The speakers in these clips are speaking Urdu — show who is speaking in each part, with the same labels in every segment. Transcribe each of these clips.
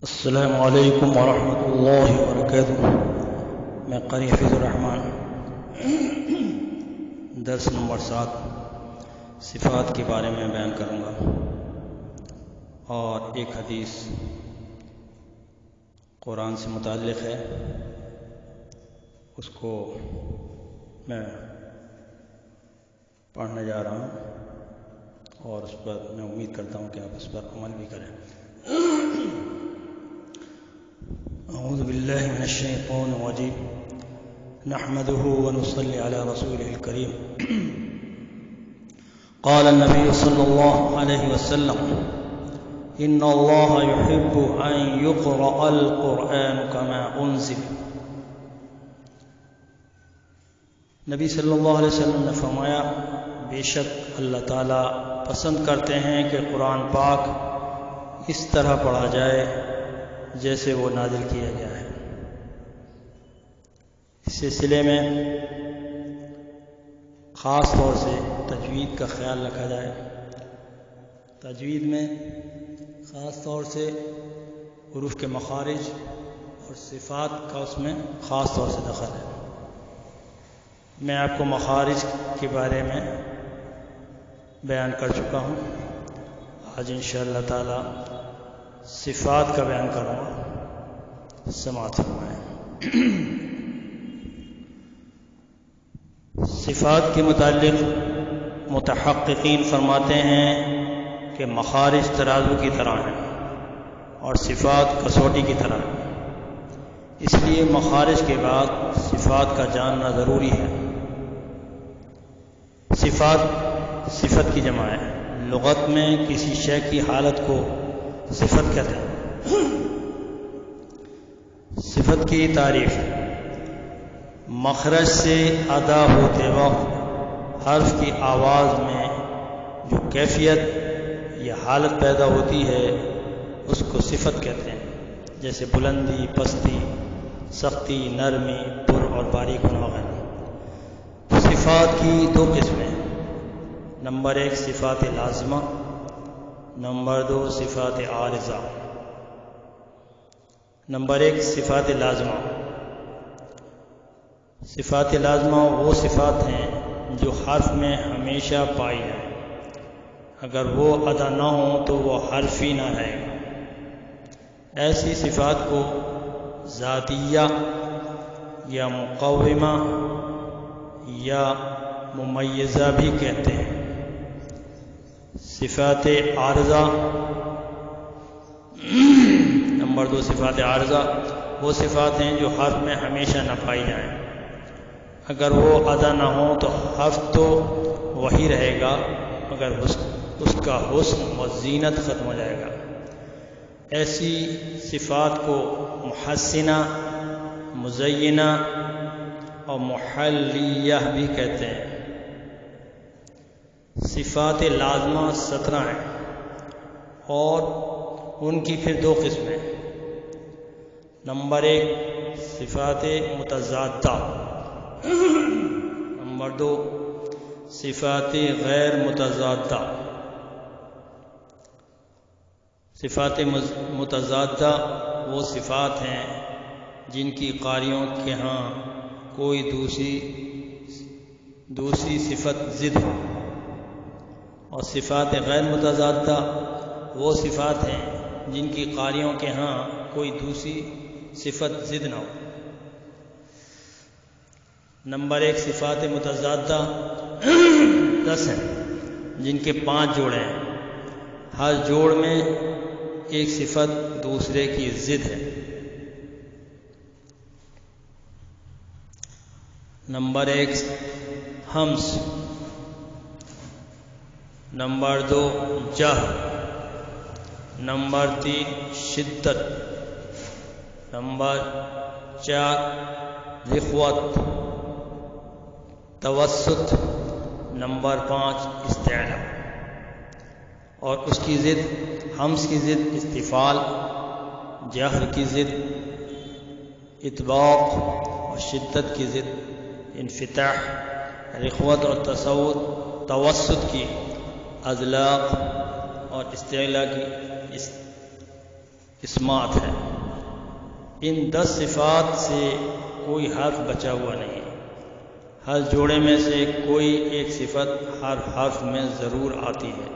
Speaker 1: السلام علیکم ورحمۃ اللہ وبرکاتہ۔ میں قاری حفیظ الرحمن درس نمبر 7 صفات کے بارے میں بیان کروں گا، اور ایک حدیث قرآن سے متعلق ہے، اس کو میں پڑھنے جا رہا ہوں، اور اس پر میں امید کرتا ہوں کہ آپ اس پر عمل بھی کریں۔ اعوذ باللہ من الشیطان الرجیم، نحمده ونصلي على رسوله الكريم۔ قال النبي صلى الله عليه وسلم: ان الله يحب ان يقرأ القرآن كما انزل۔ نبی صلی اللہ علیہ وسلم نے فرمایا، بے شک اللہ تعالیٰ پسند کرتے ہیں کہ قرآن پاک اس طرح پڑھا جائے جیسے وہ نازل کیا گیا ہے۔ اس سلسلے میں خاص طور سے تجوید کا خیال رکھا جائے۔ تجوید میں خاص طور سے حروف کے مخارج اور صفات کا اس میں خاص طور سے دخل ہے۔ میں آپ کو مخارج کے بارے میں بیان کر چکا ہوں، آج انشاءاللہ تعالی صفات کا بیان کروں گا، سماعت فرمائیں۔ صفات کے متعلق متحققین فرماتے ہیں کہ مخارج ترازو کی طرح ہیں اور صفات کسوٹی کی طرح ہیں، اس لیے مخارج کے بعد صفات کا جاننا ضروری ہے۔ صفت کی جمع ہے، لغت میں کسی شے کی حالت کو صفت کہتے ہیں۔ صفت کی تعریف: مخرج سے ادا ہوتے وقت حرف کی آواز میں جو کیفیت یا حالت پیدا ہوتی ہے اس کو صفت کہتے ہیں، جیسے بلندی، پستی، سختی، نرمی، پر اور باریک وغیرہ۔ صفات کی دو قسمیں: نمبر 1 صفات لازمہ، نمبر 2 صفات عارضہ۔ نمبر 1 صفات لازمہ۔ صفات لازمہ وہ صفات ہیں جو حرف میں ہمیشہ پائی جائیں، اگر وہ ادا نہ ہوں تو وہ حرف ہی نہ رہے گا۔ ایسی صفات کو ذاتیہ یا مقومہ یا ممیزہ بھی کہتے ہیں۔ صفات عارضہ نمبر 2 صفات عارضہ وہ صفات ہیں جو حرف میں ہمیشہ نہ پائی جائیں، اگر وہ ادا نہ ہوں تو حرف تو وہی رہے گا مگر اس کا حسن و زینت ختم ہو جائے گا۔ ایسی صفات کو محسنہ، مزینہ اور محلیہ بھی کہتے ہیں۔ صفات لازمہ 17 ہیں، اور ان کی پھر دو قسمیں: نمبر 1 صفات متضادہ، نمبر 2 صفات غیر متضادہ۔ صفات متضادہ وہ صفات ہیں جن کی قاریوں کے ہاں کوئی دوسری صفت ضد ہو، اور صفات غیر متضادہ وہ صفات ہیں جن کی قاریوں کے ہاں کوئی دوسری صفت ضد نہ ہو۔ نمبر 1 صفات متضادہ 10 ہیں، جن کے 5 جوڑے ہیں، ہر جوڑ میں ایک صفت دوسرے کی ضد ہے۔ نمبر 1 ہمس، نمبر 2 جہر، نمبر 3 شدت، نمبر 4 رخوت، توسط، نمبر 5 استعلاء۔ اور اس کی ضد: ہمس کی ضد استفال، جہر کی ضد اطباق، اور شدت کی ضد انفتاح، رخوت اور توسط کی اذلاق، اور استعلاء کی اسمات ہے۔ ان 10 صفات سے کوئی حرف بچا ہوا نہیں ہے، ہر جوڑے میں سے کوئی ایک صفت ہر حرف میں ضرور آتی ہے،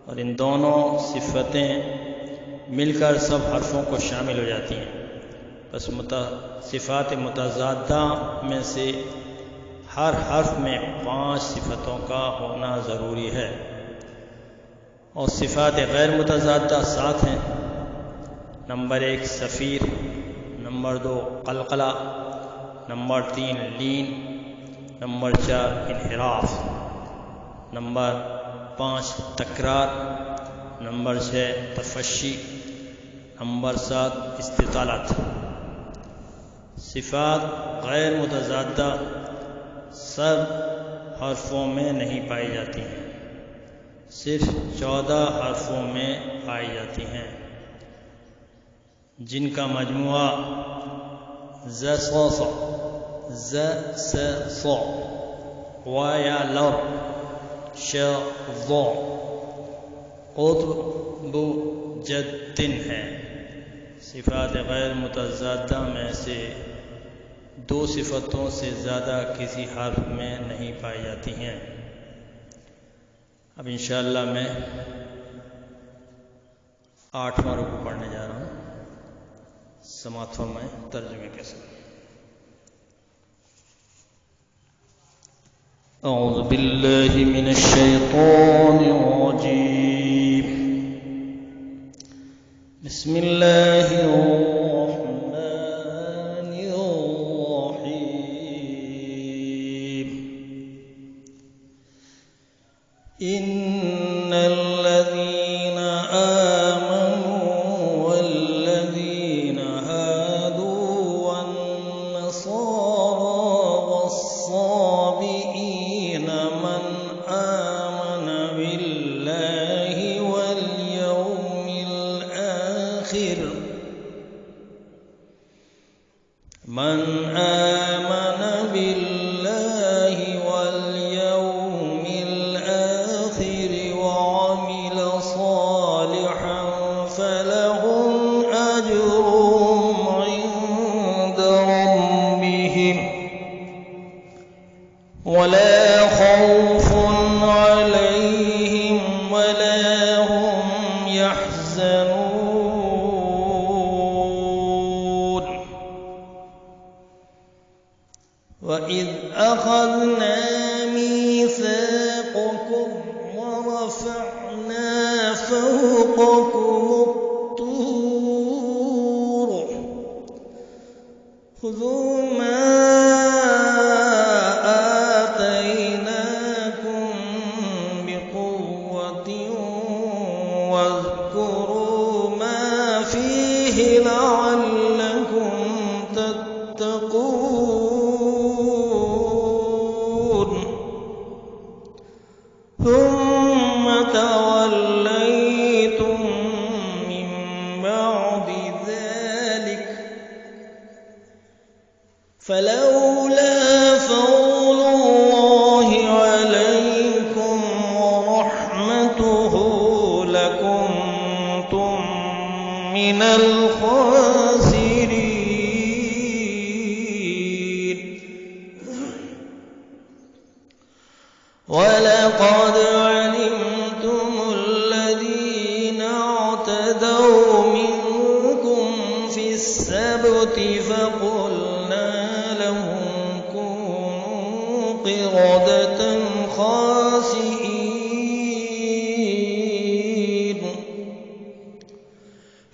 Speaker 1: اور ان دونوں صفتیں مل کر سب حرفوں کو شامل ہو جاتی ہیں۔ بس صفات متضادہ میں سے ہر حرف میں 5 صفتوں کا ہونا ضروری ہے، اور صفات غیر متضادہ 7 ہیں۔ نمبر 1 صفیر، نمبر 2 قلقلہ، نمبر 3 لین، نمبر 4 انحراف، نمبر 5 تکرار، نمبر 6 تفشی، نمبر 7 استطالت۔ صفات غیر متضادہ سب حرفوں میں نہیں پائی جاتی ہیں، صرف 14 حرفوں میں پائی جاتی ہیں، جن کا مجموعہ ز ص ص، ز س ص، و یا لر، ش ض، قطب جد ہے۔ صفات غیر متضادہ میں سے 2 صفتوں سے زیادہ کسی حرف میں نہیں پائی جاتی ہیں۔ اب انشاءاللہ میں 8واں رکوع پڑھنے جا رہا ہوں، سماعت فرمائیں ترجمے کے ساتھ۔ اعوذ باللہ من الشیطان الرجیم، بسم اللہ الرحمن الرحیم۔ ان الذین آمنوا والذین هادوا والنصارى والصابئین من آمن باللہ والیوم الآخر وعمل صالحا فلهم أجرهم عند ربهم ولا خوف عليهم ولا هم يحزنون۔ وَإِذْ أَخَذْنَا مِيثَاقَكُمْ وَرَفَعْنَا فَوْقَكُمُ الطُّورَ خُذُوا مَا آتَيْنَاكُمْ بِقُوَّةٍ وَاذْكُرُوا مَا فِيهِ لَعَلَّكُمْ تَتَّقُونَ۔ ثم توليتم من بعد ذلك فلولا فضل الله عليكم ورحمته لكنتم من الخاسرين۔ وَلَقَدْ عَلِمْتُمُ الَّذِينَ اعْتَدَوْا مِنكُمْ فِي السَّبْتِ فَقُلْنَا لَهُمْ كُونُوا قِرَدَةً خَاسِئِينَ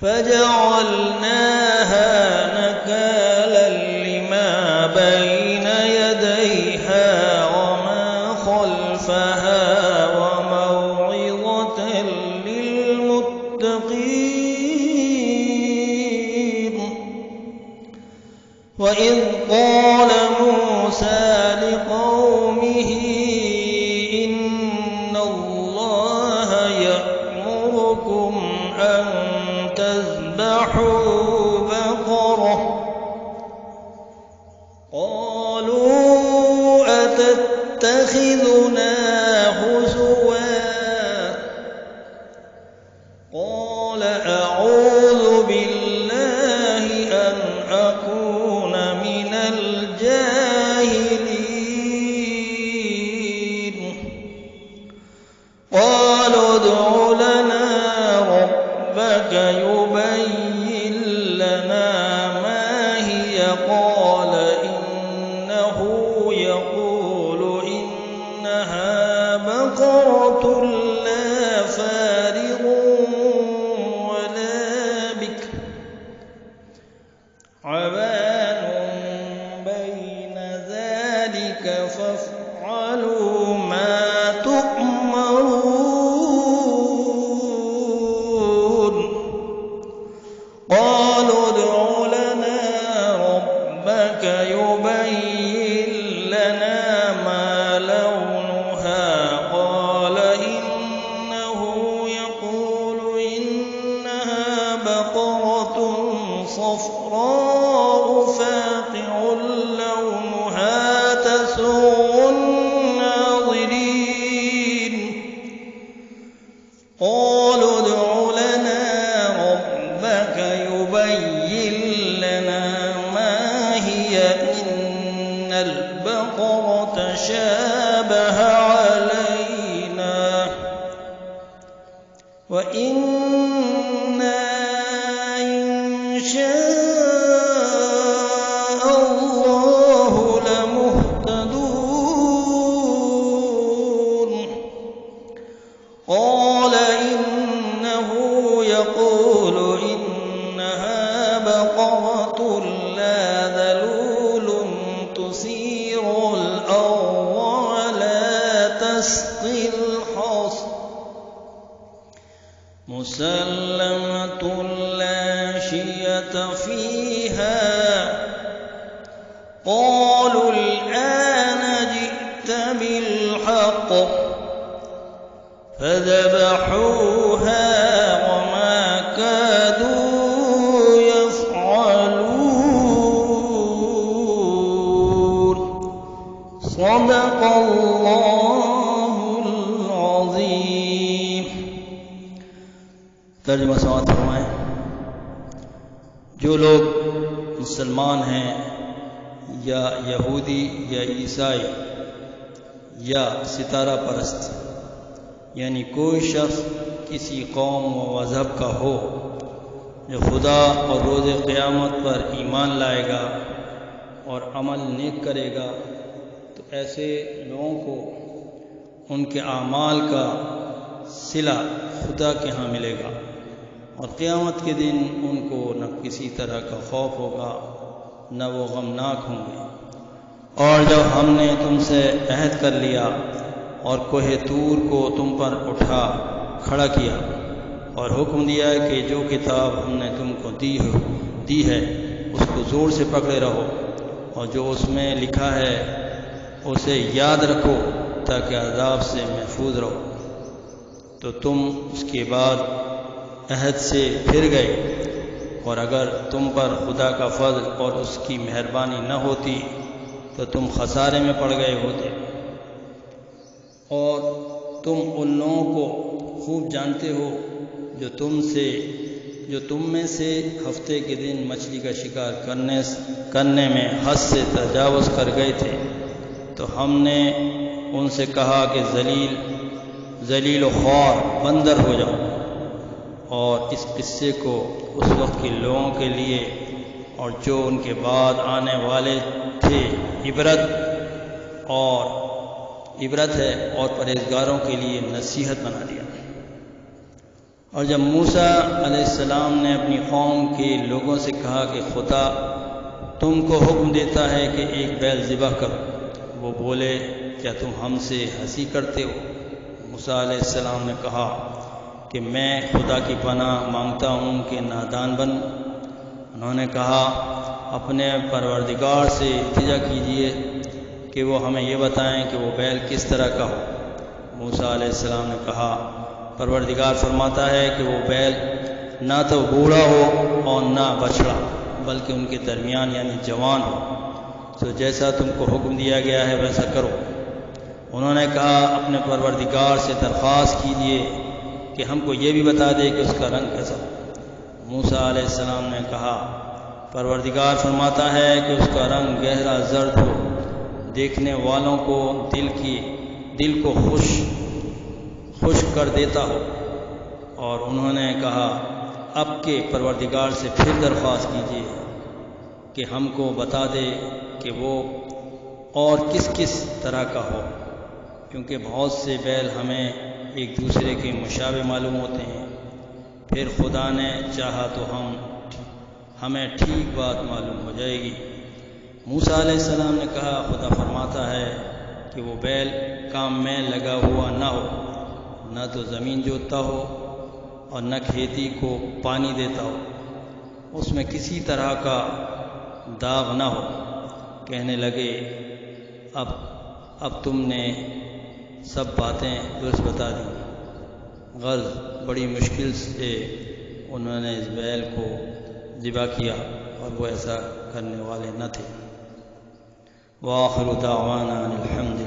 Speaker 1: فَجَعَلْنَاهَا نَكَالًا لِمَا بَيْنَ يَدَيْهَا وَمَا خَلْفَهَا وَمَوْعِظَةً لِلْمُتَّقِينَ۔ وَإِذْ قَالَ مُوسَى لِقَوْمِهِ إِنَّ اللَّهَ يَأْمُرُكُمْ أَن تَذْبَحُوا بَقَرَةً قَالُوا أَتَتَّخِذُنَا هُزُوًا قَالَ أَعُوذُ ربك يبين لنا ما هي قال إنه يقول إنها بقرة لا فارغ ولا بكر عوان بين ذلك فافعلوا ما تؤمرون قالوا ادع لنا ربك يبين لنا ما لونها قال إنه يقول إنها بقرة صفراء فاقع لونها تسر الناظرين قالوا ادع لنا ربك يبين لنا ما هي إن البقرة شابه علينا وإنا إن شاء الله لمهتدون قال إنه يقول إنها بقرة لا ذلول تثير الأرض ولا تسقي الحرث مسلمة لا شية فيها قالوا الآن جئت بالحق فذبحوها وما كادوا يفعلون صدق الله العظيم. ترجمہ سماعت فرمائیں. جو لوگ مسلمان ہیں یا یہودی یا عیسائی یا ستارہ پرست یعنی کوئی شخص کسی قوم و مذہب کا ہو جو خدا اور روز قیامت پر ایمان لائے گا اور عمل نیک کرے گا تو ایسے لوگوں کو ان کے اعمال کا صلہ خدا کے ہاں ملے گا اور قیامت کے دن ان کو نہ کسی طرح کا خوف ہوگا نہ وہ غمناک ہوں گے. اور جب ہم نے تم سے عہد کر لیا اور کوہ طور کو تم پر اٹھا کھڑا کیا اور حکم دیا کہ جو کتاب ہم نے تم کو دی ہے اس کو زور سے پکڑے رہو اور جو اس میں لکھا ہے اسے یاد رکھو تاکہ عذاب سے محفوظ رہو، تو تم اس کے بعد عہد سے پھر گئے اور اگر تم پر خدا کا فضل اور اس کی مہربانی نہ ہوتی تو تم خسارے میں پڑ گئے ہوتے. اور تم ان لوگوں کو خوب جانتے ہو جو تم میں سے ہفتے کے دن مچھلی کا شکار کرنے میں حد سے تجاوز کر گئے تھے تو ہم نے ان سے کہا کہ ذلیل و خوار بندر ہو جاؤ. اور اس قصے کو اس وقت کے لوگوں کے لیے اور جو ان کے بعد آنے والے تھے عبرت ہے اور پرہیزگاروں کے لیے نصیحت بنا دیا. اور جب موسیٰ علیہ السلام نے اپنی قوم کے لوگوں سے کہا کہ خدا تم کو حکم دیتا ہے کہ ایک بیل ذبح کرو، وہ بولے کیا تم ہم سے ہنسی کرتے ہو؟ موسیٰ علیہ السلام نے کہا کہ میں خدا کی پناہ مانگتا ہوں کہ نادان بنوں. انہوں نے کہا اپنے پروردگار سے التجا کیجیے کہ وہ ہمیں یہ بتائیں کہ وہ بیل کس طرح کا ہو. موسیٰ علیہ السلام نے کہا پروردگار فرماتا ہے کہ وہ بیل نہ تو بوڑھا ہو اور نہ بچڑا بلکہ ان کے درمیان یعنی جوان ہو. تو جیسا تم کو حکم دیا گیا ہے ویسا کرو. انہوں نے کہا اپنے پروردگار سے درخواست کیجیے کہ ہم کو یہ بھی بتا دے کہ اس کا رنگ کیسا ہو. موسیٰ علیہ السلام نے کہا پروردگار فرماتا ہے کہ اس کا رنگ گہرا زرد ہو، دیکھنے والوں کو دل کو خوش کر دیتا ہو. اور انہوں نے کہا اب کے پروردگار سے پھر درخواست کیجیے کہ ہم کو بتا دے کہ وہ اور کس کس طرح کا ہو، کیونکہ بہت سے بیل ہمیں ایک دوسرے کے مشابہ معلوم ہوتے ہیں۔ پھر خدا نے چاہا تو ہمیں ٹھیک بات معلوم ہو جائے گی۔ موسیٰ علیہ السلام نے کہا، خدا فرماتا ہے کہ وہ بیل کام میں لگا ہوا نہ ہو، نہ تو زمین جوتتا ہو اور نہ کھیتی کو پانی دیتا ہو، اس میں کسی طرح کا داغ نہ ہو۔ کہنے لگے، اب تم نے سب باتیں درست بتا دیں۔ غرض بڑی مشکل سے انہوں نے اس بیل کو ذبح کیا اور وہ ایسا کرنے والے نہ تھے۔ وآخر دعوانا الحمد